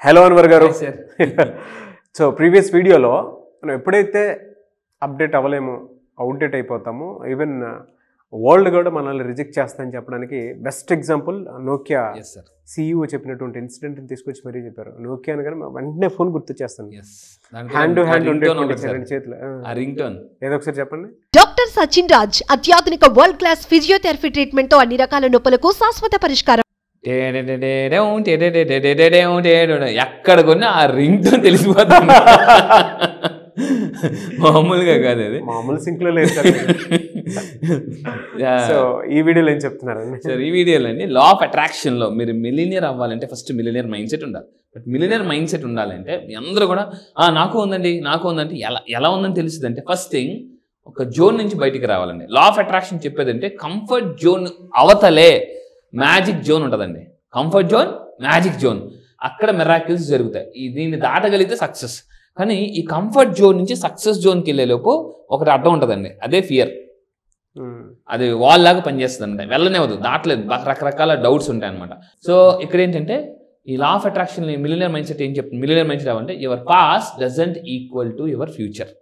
Hello Anwar గారు. So previous వీడియోలో మనం ఎప్పుడైతే అప్డేట్ అవ్వలేము, అవుట్డేట్ అయిపోతాము, ఈవెన్ వరల్డ్ కూడా మనల్ని రిజెక్ట్ చేస్తామని చెప్పడానికి బెస్ట్ ఎగ్జాంపుల్ నోకియా CEO చెప్పినటువంటి ఇన్సిడెంట్ని తీసుకొచ్చి మరీ చెప్పారు. నోకియా అనగానే వెంటనే ఫోన్ గుర్తొచ్చేస్తాను. హ్యాండ్ టు హ్యాండ్ ఉండే చేతిలో ఏదో ఒకసారి చెప్పండి. డాక్టర్ సచిన్ రాజ్ అత్యాధునిక వరల్డ్ క్లాస్ ఫిజియోథెరపీ ట్రీట్మెంట్ తో అన్ని రకాల నొప్పులకు శాశ్వత పరిష్కారం. ఎక్కడ కొన్నా ఆ రింగ్ టోన్ తెలిసిపోతుంది. మామూలుగా కాదు, అది మామూలు సింక్ లో లేదు. సో ఈ వీడియోలో ఏం చెప్తున్నారండి? సార్, ఈ వీడియోలోని లా ఆఫ్ అట్రాక్షన్లో మీరు మిలినియర్ అవ్వాలంటే ఫస్ట్ మిలినియర్ మైండ్ సెట్ ఉండాలి. బట్ మిలినియర్ మైండ్ సెట్ ఉండాలంటే మీ అందరూ కూడా నాకు ఉందండి, నాకు ఉందంటే ఎలా ఉందని తెలుస్తుందంటే ఫస్ట్ థింగ్ ఒక జోన్ నుంచి బయటికి రావాలండి. లా ఆఫ్ అట్రాక్షన్ చెప్పేదంటే కంఫర్ట్ జోన్ అవతలే మ్యాజిక్ జోన్ ఉంటుందండి. కంఫర్ట్ జోన్, మ్యాజిక్ జోన్, అక్కడ మిరాకిల్స్ జరుగుతాయి. దీన్ని దాటగలిగితే సక్సెస్. కానీ ఈ కంఫర్ట్ జోన్ నుంచి సక్సెస్ జోన్కి వెళ్ళేలోపు ఒకటి అడ్డం ఉంటుందండి, అదే ఫియర్. అది వాల్ లాగా పనిచేస్తుంది అండి, వెళ్ళనేవద్దు, దాటలేదు, రకరకాల డౌట్స్ ఉంటాయి అనమాట. సో ఇక్కడ ఏంటంటే ఈ law of attraction millionaire mindset ఏం చెప్తుంది? మిలినియర్ మైండ్ సెట్ ఏమంటే your past doesn't equal to your future.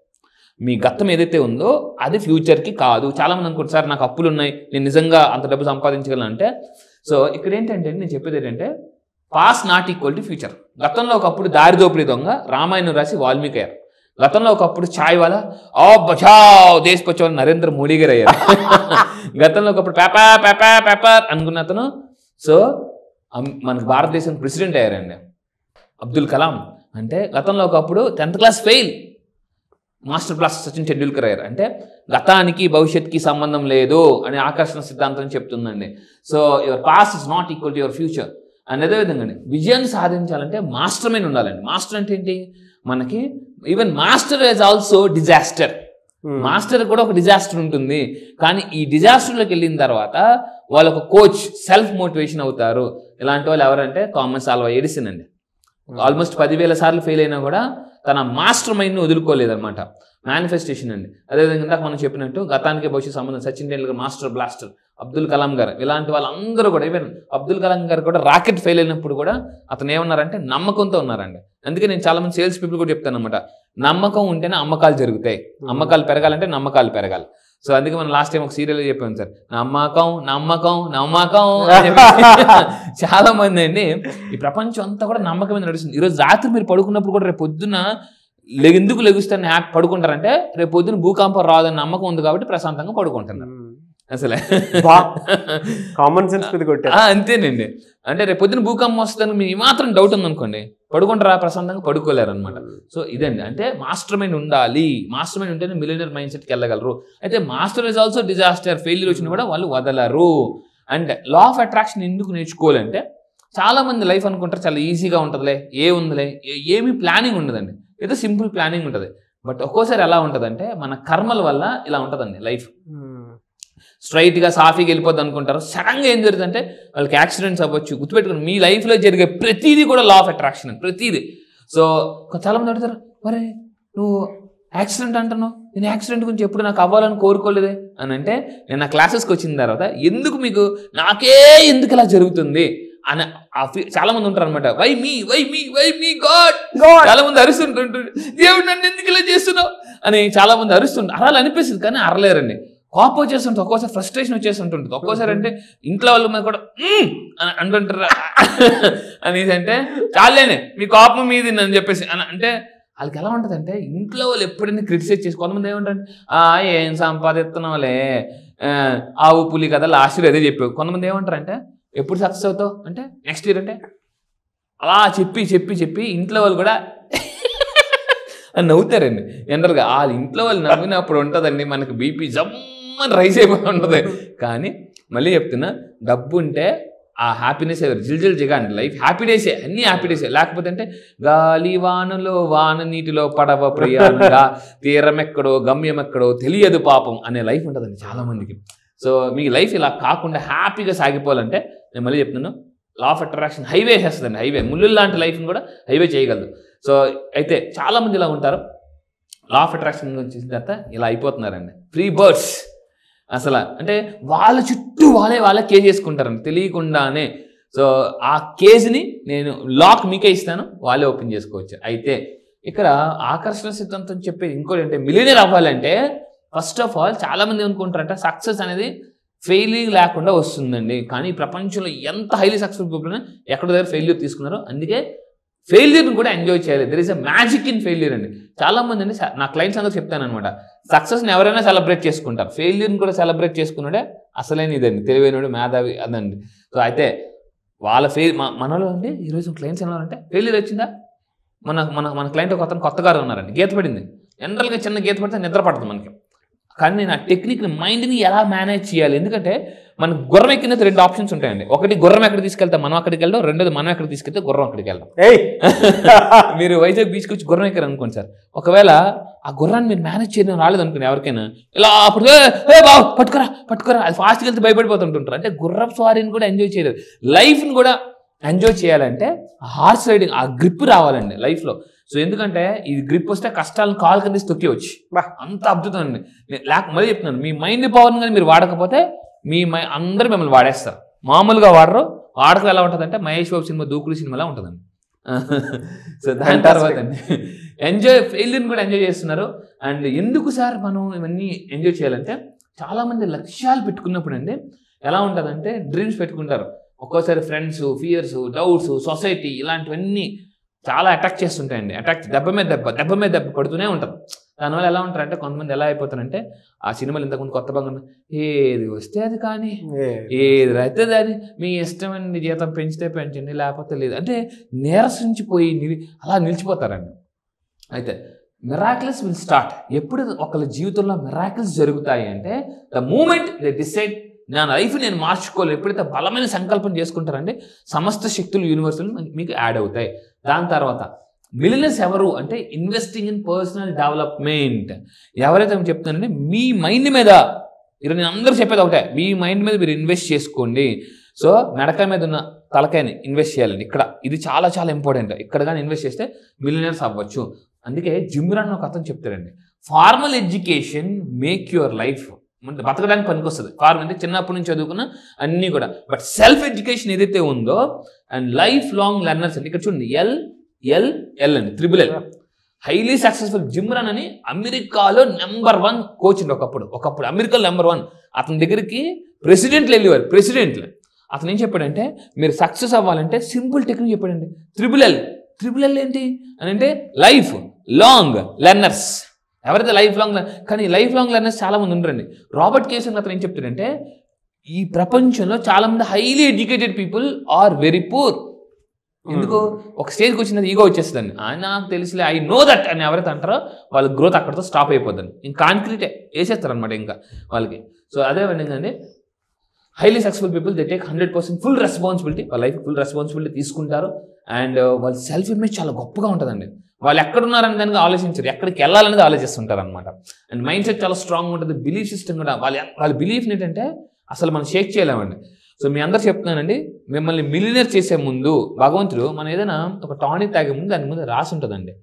మీ గతం ఏదైతే ఉందో అది ఫ్యూచర్కి కాదు. చాలామంది అనుకుంటారు, సార్ నాకు అప్పులు ఉన్నాయి, నేను నిజంగా అంత డబ్బు సంపాదించగలను అంటే. సో ఇక్కడ ఏంటంటే నేను చెప్పేది ఏంటంటే past not equal to future. గతంలో ఒకప్పుడు దారిదోపిడి దొంగ రామాయణం రాసి వాల్మీకి అయ్యారు. గతంలో ఒకప్పుడు ఛాయ్ వాళ్ళ బచావ్ దేశ్ బచావ్ నరేంద్ర మోడీ గారు అయ్యారు. గతంలో ఒకప్పుడు పేపర్ అనుకున్న అతను సో మనకు భారతదేశం ప్రెసిడెంట్ అయ్యారండి. అబ్దుల్ కలాం అంటే గతంలో ఒకప్పుడు 10th class fail master blast Sachin Tendulkar అయ్యారు. అంటే గతానికి భవిష్యత్తుకి సంబంధం లేదు అని ఆకర్షణ సిద్ధాంతం చెప్తుందండి. So your past is not equal to your future. And అదేవిధంగా విజయాన్ని సాధించాలంటే మాస్టర్ మైండ్ ఉండాలండి. మాస్టర్ అంటే ఏంటి? మనకి even master is also disaster. Master కూడా ఒక డిజాస్టర్ ఉంటుంది. కానీ ఈ డిజాస్టర్లోకి వెళ్ళిన తర్వాత వాళ్ళు ఒక కోచ్, సెల్ఫ్ మోటివేషన్ అవుతారు. ఇలాంటి వాళ్ళు ఎవరంటే థామస్ ఆల్వా ఎడిసన్ అండి. ఆల్మోస్ట్ 10,000 సార్లు ఫెయిల్ అయినా కూడా తన మాస్టర్ మైండ్ని వదులుకోలేదన్నమాట. మేనిఫెస్టేషన్ అండి. అదేవిధంగా ఇందాక మనం చెప్పినట్టు గతానికి భవిష్యత్ సంబంధం సచిన్ టెండూల్కర్ మాస్టర్ బ్లాస్టర్, అబ్దుల్ కలాం గారు, ఇలాంటి వాళ్ళందరూ కూడా ఈవెన్ అబ్దుల్ కలాం గారు కూడా రాకెట్ ఫెయిల్ అయినప్పుడు కూడా అతను ఏమన్నారంటే నమ్మకంతో ఉన్నారండి. అందుకే నేను చాలా మంది సేల్స్ పీపుల్ కూడా చెప్తాను అనమాట, నమ్మకం ఉంటేనే అమ్మకాలు జరుగుతాయి. అమ్మకాలు పెరగాలంటే నమ్మకాలు పెరగాలి. సో అందుకే మనం లాస్ట్ టైం ఒక సీరియల్ చెప్పాం సార్, నమ్మకం నమ్మకం నమ్మకం. చాలా మంది అండి ఈ ప్రపంచం అంతా కూడా నమ్మకం మీద నడుస్తుంది. ఈరోజు రాత్రి మీరు పడుకున్నప్పుడు కూడా రేపు పొద్దున్న ఎందుకు లెగుస్తారని పడుకుంటారంటే రేపు పొద్దున్న భూకంపం రాదని నమ్మకం ఉంది కాబట్టి ప్రశాంతంగా పడుకుంటున్నారు. అసలే కామన్ సెన్స్ అంతేనండి. అంటే రేపు పొద్దున భూకంపం వస్తుందని మీ మాత్రం డౌట్ ఉందనుకోండి, పడుకుంటారా? ప్రశాంతంగా పడుకోలేరు అనమాట. సో ఇదండి, అంటే మాస్టర్ మైండ్ ఉండాలి. మాస్టర్ మైండ్ ఉంటేనే మిలియనర్ మైండ్ సెట్కి వెళ్ళగలరు. అయితే master is also disaster. Failure వచ్చినా కూడా వాళ్ళు వదలరు. అండ్ లా ఆఫ్ అట్రాక్షన్ ఎందుకు నేర్చుకోవాలంటే చాలా మంది లైఫ్ అనుకుంటారు చాలా ఈజీగా ఉంటుందిలే, ఏముందిలే, ఏమీ ప్లానింగ్ ఉండదండి. ఏదో సింపుల్ ప్లానింగ్ ఉంటుంది. బట్ ఒక్కోసారి ఎలా ఉంటుందంటే మన కర్మల వల్ల ఇలా ఉంటుందండి లైఫ్. స్ట్రైట్గా సాఫీగా వెళ్ళిపోద్ది అనుకుంటారు. సడన్గా ఏం జరుగుతుందంటే వాళ్ళకి యాక్సిడెంట్స్ అవ్వచ్చు. గుర్తుపెట్టుకుని మీ లైఫ్లో జరిగే ప్రతిదీ కూడా లా ఆఫ్ అట్రాక్షన్, ప్రతిదీ. సో చాలామంది అడుగుతారు, మరి నువ్వు యాక్సిడెంట్ అంటున్నావు, నేను యాక్సిడెంట్ గురించి ఎప్పుడు నాకు అవ్వాలని కోరుకోలేదే అని. అంటే నేను నా క్లాసెస్కి వచ్చిన తర్వాత ఎందుకు మీకు నాకే ఎందుకు ఇలా జరుగుతుంది అని చాలా మంది ఉంటారు అనమాట. Why me god. చాలా మంది అరుస్తుంటుంటారు, దేవుడు నన్ను ఎందుకు ఇలా చేస్తున్నావు అని చాలా మంది అరుస్తుంటారు. అలా అనిపిస్తుంది కానీ అరలేరండి. కోపం వచ్చేస్తుంటుంది, ఒక్కోసారి ఫ్రస్ట్రేషన్ వచ్చేస్తుంటుంది. ఒక్కోసారి అంటే ఇంట్లో వాళ్ళ మీద కూడా అని అంటుంటారు అనేసి, అంటే చాలేనే మీ కోపం మీది అని చెప్పేసి అంటే వాళ్ళకి ఎలా ఉంటుందంటే ఇంట్లో వాళ్ళు ఎప్పుడైనా క్రిటిసైజ్ చేసి, కొంతమంది ఏమంటారు ఏం సంపాదిస్తున్నావులే, ఆవు పులి కదా లాస్ట్ ఇయర్ అదే చెప్పావు. కొంతమంది ఏమంటారంటే ఎప్పుడు సక్సెస్ అవుతావు అంటే నెక్స్ట్ ఇయర్ అంటే. అలా చెప్పి ఇంట్లో వాళ్ళు కూడా అని నవ్వుతారండి. జనరల్గా వాళ్ళ ఇంట్లో వాళ్ళు నవ్వినప్పుడు ఉంటుందండి మనకి బీపీ జమ్మని రైస్ అయిపోయి ఉంటుంది. కానీ మళ్ళీ చెప్తున్నా, డబ్బు ఉంటే ఆ హ్యాపీనెస్ జిల్జిల్ జిగాండి. లైఫ్ హ్యాపీ డేసే, అన్నీ హ్యాపీ డేసే. లేకపోతే అంటే గాలి వానలో వాన నీటిలో పడవ ప్రయాణంగా తీరం ఎక్కడో గమ్యం ఎక్కడో తెలియదు పాపం అనే లైఫ్ ఉంటుందండి చాలామందికి. సో మీ లైఫ్ ఇలా కాకుండా హ్యాపీగా సాగిపోవాలంటే నేను మళ్ళీ చెప్తున్నాను, లా ఆఫ్ అట్రాక్షన్ హైవే చేస్తుందండి. హైవే ముళ్ళు లాంటి లైఫ్ని కూడా హైవే చేయగలదు. సో అయితే చాలామంది ఇలా ఉంటారు, లా ఆఫ్ అట్రాక్షన్ వచ్చిన తర్వాత ఇలా అయిపోతున్నారండి, ఫ్రీ బర్డ్స్. అసలు అంటే వాళ్ళ చుట్టూ వాళ్ళే కేర్ చేసుకుంటారండి తెలియకుండానే. సో ఆ కేసుని నేను లాక్ మీకే ఇస్తాను, వాళ్ళే ఓపెన్ చేసుకోవచ్చు. అయితే ఇక్కడ ఆకర్షణ సిద్ధాంతం చెప్పేది ఇంకోటి అంటే మిలియనర్ అవ్వాలంటే ఫస్ట్ ఆఫ్ ఆల్ చాలామంది అనుకుంటారంటే సక్సెస్ అనేది ఫెయిలింగ్ లేకుండా వస్తుందండి. కానీ ప్రపంచంలో ఎంత హైలీ సక్సెస్ఫుల్ పీపుల్ ఎక్కడ దగ్గర ఫెయిల్యూర్ తీసుకున్నారో, అందుకే ఫెయిల్యూర్ని కూడా ఎంజాయ్ చేయాలి. There is a magic in failure అండి. చాలామంది అండి నా క్లయింట్స్ అందరూ చెప్తాను అనమాట, సక్సెస్ని ఎవరైనా సెలబ్రేట్ చేసుకుంటారు, ఫెయిల్యూర్ని కూడా సెలబ్రేట్ చేసుకున్నాడే అసలైన ఇదండి, తెలివైనడు మేధావి అదండి. సో అయితే వాళ్ళ మనలో అండి ఈరోజు క్లయింట్స్ ఏమన్నారంటే ఫెయిల్యూర్ వచ్చిందా, మన క్లయింట్ ఒక అతను కొత్తగా ఉన్నారండి, గీత పడింది. జనరల్గా చిన్న గీత పడితే నిద్ర పడుతుంది మనకి. కానీ నేను ఆ టెక్నిక్ని మైండ్ని ఎలా మేనేజ్ చేయాలి, ఎందుకంటే మనకు గుర్రం ఎక్కిన 2 ఆప్షన్స్ ఉంటాయండి. ఒకటి గుర్రం ఎక్కడ తీసుకెళ్తాం, మనం అక్కడికి వెళ్దాం. రెండోది మనం ఎక్కడ తీసుకెళ్తే గుర్రం అక్కడికి వెళ్దాం. మీరు వైజాగ్ బీచ్కి వచ్చి గుర్రం ఎక్కారు అనుకోండి సార్, ఒకవేళ ఆ గుర్రాన్ని మీరు మేనేజ్ చేయడం రాలేదు అనుకోండి ఎవరికైనా, ఇలా అప్పుడు బాబు పట్టుకురా అది ఫాస్ట్కి వెళ్తే భయపడిపోతుంటుంటారు. అంటే గుర్రం స్వారీని కూడా ఎంజాయ్ చేయలేదు. లైఫ్ని కూడా ఎంజాయ్ చేయాలంటే హార్స్ రైడింగ్, ఆ గ్రిప్ రావాలండి లైఫ్లో. సో ఎందుకంటే ఈ గ్రిప్ వస్తే కష్టాలను కాలు కింద తొక్కివచ్చు, అంత అద్భుతం అండి. మళ్ళీ చెప్తున్నాను, మీ మైండ్ పవర్ని కానీ మీరు వాడకపోతే అందరూ మిమ్మల్ని వాడేస్తారు. మామూలుగా వాడరు, వాడకం ఎలా ఉంటుందంటే మహేష్ బాబు సినిమా దూకుడు సినిమాలా ఉంటుందండి. సో దాని తర్వాత అండి ఫెయిల్యూర్ని కూడా ఎంజాయ్ చేస్తున్నారు. అండ్ ఎందుకు సార్ మనం ఇవన్నీ ఎంజాయ్ చేయాలంటే, చాలామంది లక్ష్యాలు పెట్టుకున్నప్పుడు అండి ఎలా ఉంటుందంటే డ్రీమ్స్ పెట్టుకుంటారు. ఒక్కోసారి ఫ్రెండ్స్, ఫియర్స్, డౌట్స్, సొసైటీ ఇలాంటివన్నీ చాలా అటాక్ చేస్తుంటాయండి. దెబ్బ మీద దెబ్బ పడుతూనే ఉంటారు. దానివల్ల ఎలా ఉంటారంటే కొంతమంది ఎలా అయిపోతారంటే, ఆ సినిమాలు ఇంతకుముందు కొత్త భాగం ఏది వస్తే అది కానీ, ఏది అయితే అది మీ ఇష్టమండి, జీతం పెంచితే పెంచండి లేకపోతే లేదు అంటే నీరసించిపోయి అలా నిలిచిపోతారండి. అయితే మిరాకిల్స్ విల్ స్టార్ట్. ఎప్పుడు ఒకళ్ళ జీవితంలో మిరాకిల్స్ జరుగుతాయి అంటే ద మూమెంట్ దే డిసైడ్ నా లైఫ్ నేను మార్చుకోవాలి. ఎప్పుడైతే బలమైన సంకల్పం చేసుకుంటారంటే సమస్త శక్తులు యూనివర్సల్ మీకు యాడ్ అవుతాయి. దాని తర్వాత మిలియనర్స్ ఎవరు అంటే ఇన్వెస్టింగ్ ఇన్ పర్సనల్ డెవలప్మెంట్. ఎవరైతే చెప్తానంటే మీ మైండ్ మీద, నేను అందరూ చెప్పేది ఒకటే, మీ మైండ్ మీద మీరు ఇన్వెస్ట్ చేసుకోండి. సో మెడకాయ మీద ఉన్న తలకాయని ఇన్వెస్ట్ చేయాలండి. ఇక్కడ ఇది చాలా చాలా ఇంపార్టెంట్. ఇక్కడ కానీ ఇన్వెస్ట్ చేస్తే మిలియనర్స్ అవ్వచ్చు. అందుకే జిమ్ రాన్ ఒక అతను చెప్తారండి, formal education make your life, బతకడానికి పనికొస్తుంది. ఫార్మల్ అంటే చిన్నప్పటి నుంచి చదువుకున్న అన్నీ కూడా. బట్ సెల్ఫ్ ఎడ్యుకేషన్ ఏదైతే ఉందో అండ్ లైఫ్ లాంగ్ లెర్నర్స్ అంటే ఇక్కడ చూడండి ఎల్ అండి, TRLL. హైలీ సక్సెస్ఫుల్ జిమ్ రాన్ అని అమెరికాలో నెంబర్ 1 కోచ్ అండి. ఒకప్పుడు అమెరికాలో నెంబర్ 1. అతని దగ్గరికి ప్రెసిడెంట్లు వెళ్ళేవారు. అతను ఏం చెప్పాడంటే, మీరు సక్సెస్ అవ్వాలంటే సింపుల్ టెక్నిక్ చెప్పాడండి. TRLL ఏంటి అని అంటే లైఫ్ లాంగ్ లెర్నర్స్. ఎవరైతే లైఫ్ లాంగ్, కానీ లైఫ్ లాంగ్ లెర్నర్స్ చాలా మంది ఉండరండి. రాబర్ట్ కేసన్ అతను ఏం చెప్తాడంటే, ఈ ప్రపంచంలో చాలా మంది highly educated people are very poor. ఎందుకు, ఒక స్టేజ్కి వచ్చినది ఈగో వచ్చేస్తుందండి. నాకు తెలుసులే, ఐ నో దట్ అని ఎవరైతే అంటారో వాళ్ళ గ్రోత్ అక్కడితో స్టాప్ అయిపోద్దండి. ఇంకా కాంక్రీటే వేసేస్తారు అనమాట ఇంకా వాళ్ళకి. సో అదే విధంగా highly successful people they take 100% full responsibility, వాళ్ళ లైఫ్ ఫుల్ రెస్పాన్సిబిలిటీ తీసుకుంటారు. అండ్ వాళ్ళ సెల్ఫ్ ఇమేజ్ చాలా గొప్పగా ఉంటుందండి. వాళ్ళు ఎక్కడున్నారని దానికి ఆలోచించారు, ఎక్కడికి వెళ్ళాలనేది ఆలోచిస్తుంటారు అనమాట. అండ్ మైండ్ సెట్ చాలా స్ట్రాంగ్ ఉంటుంది. బిలీఫ్ సిస్టమ్ కూడా వాళ్ళ బిలీఫ్ ఏంటంటే అసలు మనం షేక్ చేయలేమండి. సో మీ అందరు చెప్తున్నానండి, మిమ్మల్ని మిలియనర్ చేసే ముందు భగవంతుడు మనం ఏదైనా ఒక టానిక్ తాగే ముందు దాని ముందు రాసి ఉంటుందండి.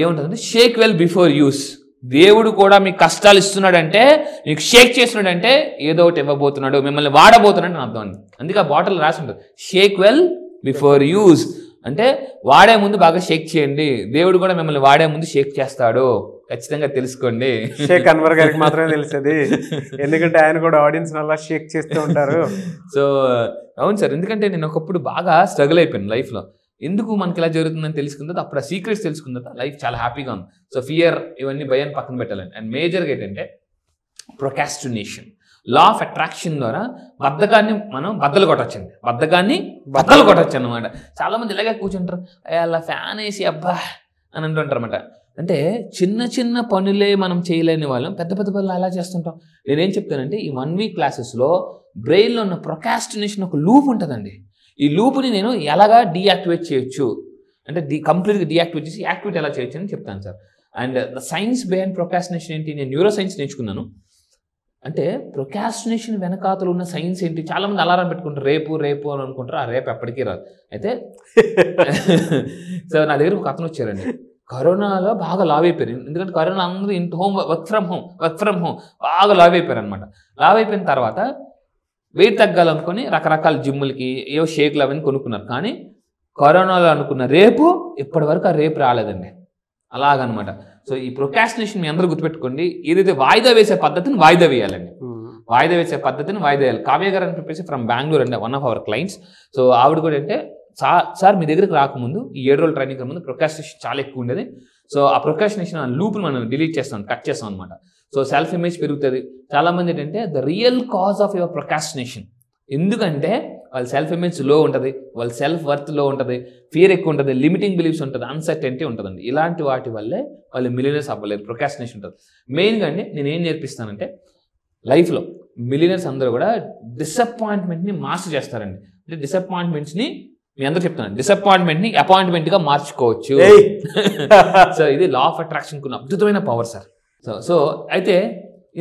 ఏముంటుందంటే షేక్ వెల్ బిఫోర్ యూస్. దేవుడు కూడా మీకు కష్టాలు ఇస్తున్నాడంటే, మీకు షేక్ చేస్తున్నాడంటే ఏదో ఒకటి ఇవ్వబోతున్నాడు, మిమ్మల్ని వాడబోతున్నాడు అని అర్థం అండి. అందుకే ఆ బాటిల్ రాసి ఉంటుంది షేక్ వెల్ బిఫోర్ యూస్. అంటే వాడే ముందు బాగా షేక్ చేయండి, దేవుడు కూడా మిమ్మల్ని వాడే ముందు షేక్ చేస్తాడు, ఖచ్చితంగా తెలుసుకోండి. షేక్ అన్వర్ గారికి మాత్రమే తెలిసేది, ఎందుకంటే ఆయన కూడా ఆడియన్స్ అలా షేక్ చేస్తూ ఉంటారు. సో అవును సార్, ఎందుకంటే నేను ఒకప్పుడు బాగా స్ట్రగుల్ అయిపోయాను లైఫ్లో. ఎందుకు మనకి ఇలా జరుగుతుందని తెలుసుకున్న తర్వాత, అప్పుడు ఆ సీక్రెట్స్ తెలుసుకున్న తర్వాత లైఫ్ చాలా హ్యాపీగా ఉంది. సో ఫియర్ ఇవన్నీ భయాన్ని పక్కన పెట్టాలండి. అండ్ మేజర్గా ఏంటంటే ప్రొకాస్టినేషన్, లా ఆఫ్ అట్రాక్షన్ ద్వారా బద్ధకాన్ని మనం బద్దలు కొట్టచ్చండి. బద్దలు కొట్టచ్చు అనమాట. చాలా మంది ఇలాగే కూర్చుంటారు, అలా ఫ్యాన్ వేసి అబ్బా అని అంటుంటారు అనమాట. అంటే చిన్న చిన్న పనులే మనం చేయలేని వాళ్ళం పెద్ద పెద్ద పనులు అలా చేస్తుంటాం. నేనేం చెప్తానంటే, ఈ 1 వీక్ క్లాసెస్లో బ్రెయిన్లో ఉన్న ప్రొకాస్టినేషన్ ఒక లూప్ ఉంటుందండి. ఈ లూప్ని నేను ఎలాగా డీయాక్టివేట్ చేయొచ్చు అంటే కంప్లీట్గా డీయాక్టివేట్ చేసి యాక్టివేట్ ఎలా చేయొచ్చు అని చెప్తాను sir. And the science behind procrastination ఏంటి, నేను న్యూరో సైన్స్ నేర్చుకున్నాను. అంటే ప్రొకాస్టినేషన్ వెనకాతలు ఉన్న సైన్స్ ఏంటి, చాలామంది అలారం పెట్టుకుంటారు రేపు అని అనుకుంటారు, ఆ రేపు ఎప్పటికీ రాదు. అయితే సో నా దగ్గర ఒక అతను వచ్చారండి, కరోనాలో బాగా లావ్ అయిపోయారు. ఎందుకంటే కరోనా అందరూ వర్క్ ఫ్రమ్ హోమ్ బాగా లావ్ అయిపోయారు అనమాట. లావ్ అయిపోయిన తర్వాత వెయిట్ తగ్గాలనుకొని రకరకాల జిమ్ములకి ఏవో షేక్లు అవన్నీ కొనుక్కున్నారు. కానీ కరోనాలో అనుకున్న రేపు ఇప్పటి వరకు ఆ రేపు రాలేదండి. అలాగనమాట. సో ఈ ప్రొకాస్టినేషన్ మీ అందరూ గుర్తుపెట్టుకోండి. ఏదైతే వాయిదా వేసే పద్ధతిని వాయిదా వేయాలండి. వాయిదా వేసే పద్ధతిని వాయిదా వేయాలి. కావ్య గారు అని చెప్పేసి ఫ్రమ్ బెంగళూరు అండి, one of our clients. So ఆవిడ కూడా అంటే సార్ మీ దగ్గరికి రాకముందు ఈ 7 రోజుల ట్రైనింగ్ ముందు ప్రొకాస్టినేషన్ చాలా ఎక్కువ ఉండేది. సో ఆ ప్రొకాస్టినేషన్ లూప్ని మనం డిలీట్ చేస్తాం, కట్ చేస్తాం అనమాట. సో సెల్ఫ్ ఇమేజ్ పెరుగుతుంది. చాలామంది ఏంటంటే the real cause of your procrastination, ఎందుకంటే వాళ్ళ సెల్ఫ్ ఇమేజ్ లో ఉంటుంది, వాళ్ళ సెల్ఫ్ వర్త్ లో ఉంటుంది, ఫియర్ ఎక్కువ ఉంటుంది, లిమిటింగ్ బిలీఫ్స్ ఉంటుంది, అన్సర్టెనిటీ ఉంటుందండి. ఇలాంటి వాటి వల్లే వాళ్ళు మిలియనర్స్ అవ్వలేదు, ప్రొకాస్టినేషన్ ఉంటుంది. మెయిన్గా అండి నేను ఏం నేర్పిస్తానంటే లైఫ్లో మిలియనర్స్ అందరూ కూడా డిసప్పాయింట్మెంట్ని మాస్టర్ చేస్తారండి. అంటే డిసప్పాయింట్మెంట్స్ని మీ అందరూ చెప్తున్నాను, డిసప్పాయింట్మెంట్ని అపాయింట్మెంట్గా మార్చుకోవచ్చు. సో ఇది లా ఆఫ్ అట్రాక్షన్కి ఉన్న అద్భుతమైన పవర్ సార్. సో అయితే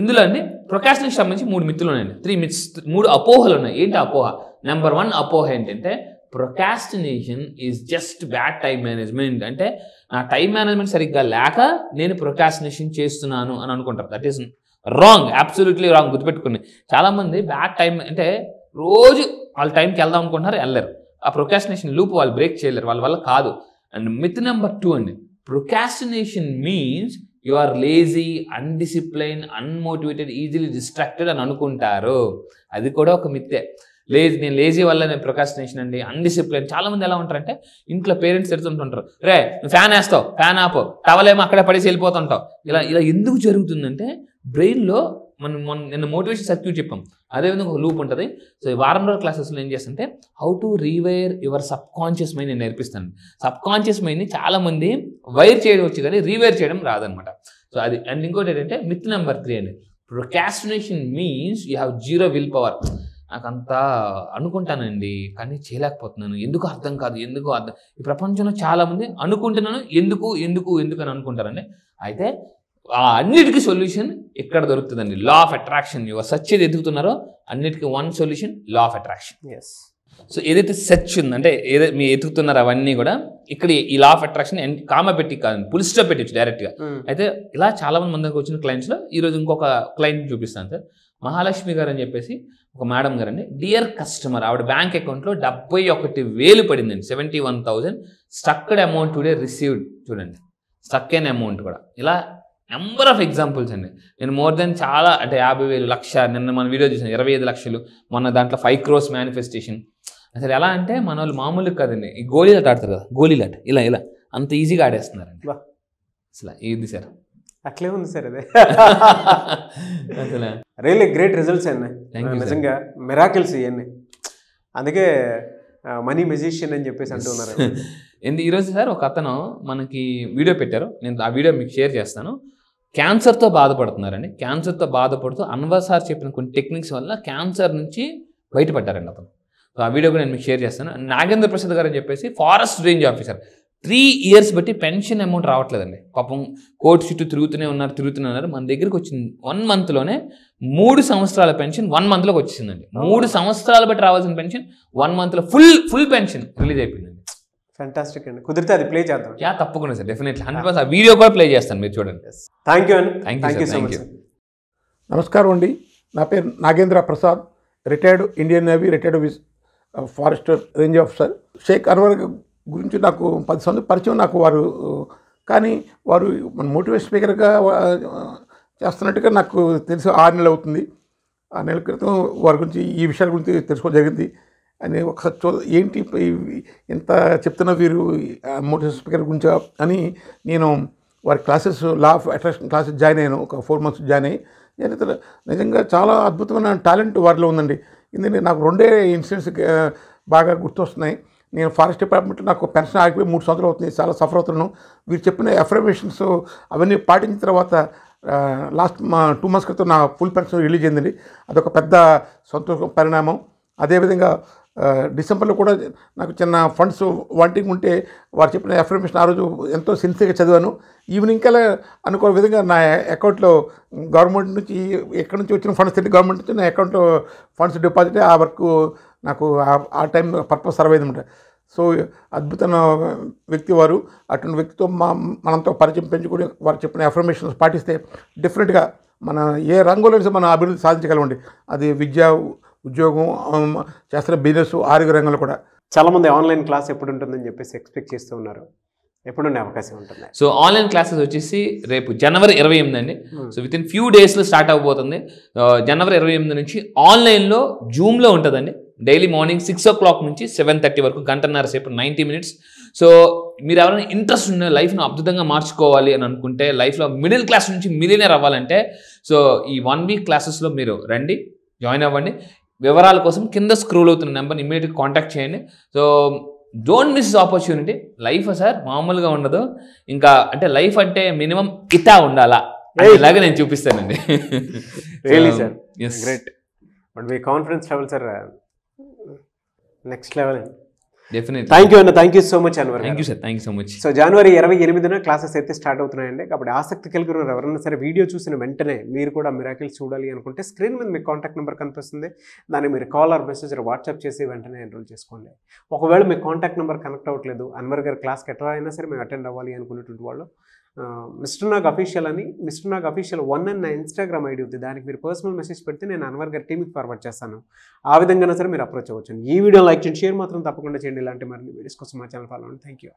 ఇందులో అండి ప్రొకాస్టినేషన్ సంబంధించి 3 మిత్తులు ఉన్నాయండి, 3 మిత్స్, 3 అపోహలు ఉన్నాయి. ఏంటి అపోహ? నెంబర్ 1 అపోహ ఏంటంటే procrastination is just bad time management. అంటే నా టైం మేనేజ్మెంట్ సరిగ్గా లేక నేను ప్రొకాస్టినేషన్ చేస్తున్నాను అని అనుకుంటారు. That is wrong, absolutely wrong. గుర్తుపెట్టుకోండి, చాలామంది బ్యాడ్ టైం అంటే రోజు వాళ్ళ టైంకి వెళ్దాం అనుకుంటున్నారు, వెళ్ళరు. ఆ ప్రొకాస్టినేషన్ లూప్ వాళ్ళు బ్రేక్ చేయలేరు, వాళ్ళ వల్ల కాదు. అండ్ మిత్ నెంబర్ 2 అండి, procrastination means you are lazy, undiscipline, unmotivated, easily distracted అని అనుకుంటారు. అది కూడా ఒక మిత్తే. నేను లేజీ వల్ల నేను ప్రొకాస్టినేషన్ అండి, అన్డిసిప్లైన్. చాలా మంది ఎలా ఉంటారంటే ఇంట్లో పేరెంట్స్ ఎడుతుంటుంటారు, రే నువ్వు ఫ్యాన్ వేస్తావు, ఫ్యాన్ ఆపో, టవలేమో అక్కడే పడేసి వెళ్ళిపోతుంటావు. ఇలా ఎందుకు జరుగుతుందంటే బ్రెయిన్లో నిన్న మోటివేషన్ సర్క్యూట్ చెప్పాం, అదేవిధంగా ఒక లూప్ ఉంటుంది. సో ఈ వారం రోజుల క్లాసెస్లో ఏం చేస్తుంటే how to rewire your sub conscious mind నేను నేర్పిస్తాను. సబ్ కాన్షియస్ మైండ్ని చాలామంది వైర్ చేయడం వచ్చి కానీ రీవైర్ చేయడం రాదనమాట. సో అది. అండ్ ఇంకోటి ఏంటంటే మిత్ నెంబర్ 3 అండి, procrastination means you have 0 will power. నాకంతా అనుకుంటానండి కానీ చేయలేకపోతున్నాను, ఎందుకు అర్థం కాదు, ఎందుకు అర్థం. ఈ ప్రపంచంలో చాలామంది అనుకుంటున్నాను ఎందుకు ఎందుకు ఎందుకు అని అనుకుంటారండి. అయితే అన్నిటికీ సొల్యూషన్ ఎక్కడ దొరుకుతుందండి? లా ఆఫ్ అట్రాక్షన్. యువర్ సచ్ ఏది ఎదుగుతున్నారో అన్నిటికీ 1 solution, law of attraction. So ఏదైతే సెర్చ్ ఉంది అంటే ఏదైతే మీరు ఎదుగుతున్నారో అవన్నీ కూడా ఇక్కడ ఈ లా ఆఫ్ అట్రాక్షన్ కామ పెట్టి కాదు, ఫుల్ స్టాప్ పెట్టచ్చు డైరెక్ట్గా. అయితే ఇలా చాలా మంది దగ్గరకు వచ్చిన క్లయింట్స్లో ఈరోజు ఇంకొక క్లయింట్ చూపిస్తాను సార్. మహాలక్ష్మి గారు అని చెప్పేసి ఒక మేడం గారు అండి, డియర్ కస్టమర్, ఆవిడ బ్యాంక్ అకౌంట్లో 71,000 పడిందండి, 71,000 స్టక్డ్ అమౌంట్ టుడే రిసీవ్డ్. చూడండి, స్టక్ అయిన అమౌంట్ కూడా. ఇలా నెంబర్ ఆఫ్ ఎగ్జాంపుల్స్ అండి. నేను మోర్ దెన్ చాలా అంటే 50,000, 1,00,000, నిన్న మన వీడియో చూసాను 25 లక్షలు, మొన్న దాంట్లో 5 crores మేనిఫెస్టేషన్. అసలు ఎలా అంటే మన వాళ్ళు మామూలు కాదండి, ఈ గోళీలాట ఆడతారు కదా, గోళీలాట ఇలా అంత ఈజీగా ఆడేస్తున్నారండి. అసలు ఇది సార్ అట్లే ఉంది సార్ అదే. అసలు రియల్లీ గ్రేట్ రిజల్ట్స్ అండి, నిజంగా మిరాకిల్స్ ఇవన్నీ. అందుకే మనీ మెజిషియన్ అని చెప్పేసి అంటున్నారు. ఈరోజు సార్ ఒక అతను మనకి వీడియో పెట్టారు, నేను ఆ వీడియో మీకు షేర్ చేస్తాను. క్యాన్సర్తో బాధపడుతున్నారండి. క్యాన్సర్తో బాధపడుతూ అన్వర్ సార్ చెప్పిన కొన్ని టెక్నిక్స్ వల్ల క్యాన్సర్ నుంచి బయటపడ్డారండి అతను. సో ఆ వీడియో కూడా నేను మీకు షేర్ చేస్తాను. నాగేంద్ర ప్రసాద్ గారు అని చెప్పేసి ఫారెస్ట్ రేంజ్ ఆఫీసర్, 3 years బట్టి పెన్షన్ అమౌంట్ రావట్లేదండి. పాపం కోర్టు చుట్టూ తిరుగుతూనే ఉన్నారు. మన దగ్గరికి వచ్చింది 1 monthలోనే 3 సంవత్సరాల పెన్షన్ 1 monthలోకి వచ్చేసిందండి. 3 సంవత్సరాలు బట్టి రావాల్సిన పెన్షన్ 1 monthలో ఫుల్ పెన్షన్ రిలీజ్ అయిపోయిందండి. ఫ్యాంటాస్టిక్ అండి. కుదిరితే అది ప్లే చేద్దాం. తప్పకుండా సార్, డెఫినెట్లీ 100% ఆ వీడియో కూడా ప్లే చేస్తాను, మీరు చూడండి. థ్యాంక్ యూ అండి. Thank you so much. నమస్కారం అండి, నా పేరు Nagendra Prasad, retired Indian navy, retired forester range officer. Sheikh Anwar గురించి నాకు 10 సంవత్సరాలు పరిచయం. నాకు వారు కానీ వారు మన మోటివేషన్ స్పీకర్గా చేస్తున్నట్టుగా నాకు తెలిసి 6 నెలలు అవుతుంది. 6 నెలల క్రితం వారి గురించి ఈ విషయాల గురించి తెలుసుకోవడం జరిగింది. అని ఒకసారి ఏంటి ఎంత చెప్తున్న వీరు మోటివేషన్ స్పీకర్ గురించి అని నేను వారి classes, law of attraction classes join అయ్యాను. ఒక 4 months జాయిన్ అయ్యి నిజంగా చాలా అద్భుతమైన టాలెంట్ వారిలో ఉందండి. ఎందుకంటే నాకు 2 ఇన్సిడెంట్స్ బాగా గుర్తొస్తున్నాయి. నేను ఫారెస్ట్ డిపార్ట్మెంట్ నాకు పెన్షన్ ఆగిపోయి 3 సంవత్సరాలు అవుతుంది, చాలా సఫర్ అవుతున్నాను. వీరు చెప్పిన అఫర్మేషన్స్ అవన్నీ పాటించిన తర్వాత లాస్ట్ 2 months క్రితం నా ఫుల్ పెన్షన్ రిలీజ్ అయిందండి. అదొక పెద్ద సంతోష పరిణామం. అదేవిధంగా డిసెంబర్లో కూడా నాకు చిన్న ఫండ్స్ వాంటింగ్ ఉంటే వారు చెప్పిన అఫర్మేషన్ ఆ రోజు ఎంతో సిన్సియర్గా చదివాను. ఈవినింగ్ కల్లా అనుకో విధంగా నా అకౌంట్లో గవర్నమెంట్ నుంచి ఎక్కడి నుంచి వచ్చిన ఫండ్స్ తింటే గవర్నమెంట్ నుంచి నా అకౌంట్లో ఫండ్స్ డిపాజిట్ ఆ వరకు నాకు ఆ టైం పర్పస్ సర్వ్ అయిందన్నమాట. సో అద్భుతమైన వ్యక్తి వారు. అటువంటి వ్యక్తితో మనంతో పరిచయం పెంచుకొని వారు చెప్పిన అఫర్మేషన్స్ పాటిస్తే డెఫినెట్గా మన ఏ రంగంలో మనం అభివృద్ధి సాధించగలమండి. అది విద్య, ఉద్యోగం చేస్తున్న బిజినెస్, ఆరోగ్య రంగంలో కూడా. చాలామంది ఆన్లైన్ క్లాస్ ఎప్పుడు ఉంటుందని చెప్పేసి ఎక్స్పెక్ట్ చేస్తూ ఉన్నారు. ఎప్పుడు ఉండే అవకాశం ఉంటుంది? సో ఆన్లైన్ క్లాసెస్ వచ్చేసి రేపు జనవరి 28 అండి. సో విత్ ఇన్ ఫ్యూ డేస్లో స్టార్ట్ అవబోతుంది. జనవరి 28 నుంచి ఆన్లైన్లో జూమ్లో ఉంటుందండి. డైలీ మార్నింగ్ 6 o'clock నుంచి 7:30 వరకు, గంటన్నర సేపు, 90 minutes. సో మీరు ఎవరైనా ఇంట్రెస్ట్ ఉన్న లైఫ్ను అద్భుతంగా మార్చుకోవాలి అని అనుకుంటే, లైఫ్లో మిడిల్ క్లాస్ నుంచి మిలియనర్ అవ్వాలంటే, సో ఈ 1 week క్లాసెస్లో మీరు రండి, జాయిన్ అవ్వండి. వివరాల కోసం కింద స్క్రోల్ అవుతున్న నెంబర్ని ఇమీడియట్గా కాంటాక్ట్ చేయండి. So don't miss opportunity. Life sir మామూలుగా ఉండదు. ఇంకా అంటే లైఫ్ అంటే మినిమం ఇతా ఉండాలా ఇలాగే నేను చూపిస్తానండి. Really sir, yes, great. But మీ confidence level sir next level. Definitely. Thank you అన్న, thank you so much Anwar. Thank you sir, thank you so much. So జనవరి 28న క్లాసెస్ అయితే స్టార్ట్ అవుతున్నాయండి. కాబట్టి ఆసక్తి కలిగిన ఎవరైనా సరే వీడియో చూసిన వెంటనే మీరు కూడా మిరాకిల్స్ చూడాలి అనుకుంటే స్క్రీన్ మీద మీకు కాంటాక్ట్ నెంబర్ కనిపిస్తుంది. దాన్ని మీరు కాల్ ఆర్ మెసేజ్ వాట్సాప్ చేసి వెంటనే ఎన్రోల్ చేసుకోండి. ఒకవేళ మీకు కాంటాక్ట్ నెంబర్ కనెక్ట్ అవ్వట్లేదు, అన్వర్ గారి క్లాస్కి ఎట్లా అయినా సరే మేము అటెండ్ అవ్వాలి అనుకునేటువంటి వాళ్ళు మిస్టర్ నాగ్ అఫీషియల్ అని, మిస్టర్ నాగ్ అఫీషియల్ 1 అని నా ఇన్స్టాగ్రామ్ ఐడి ఉంది. దానికి మీరు పర్సనల్ మెసేజ్ పెడితే నేను అన్వర్ గారి టీమ్కి ఫార్వర్డ్ చేస్తాను. ఆ విధంగా సరే మీరు అప్రోచ్ అవ్వచ్చు. ఈ వీడియో లైక్ చేయండి, షేర్ మాత్రం తప్పకుండా చేయండి. ఇలాంటి మరిన్ని వీడియోస్ కోసం మా ఛానల్ ఫాలో అవ్వండి. Thank you.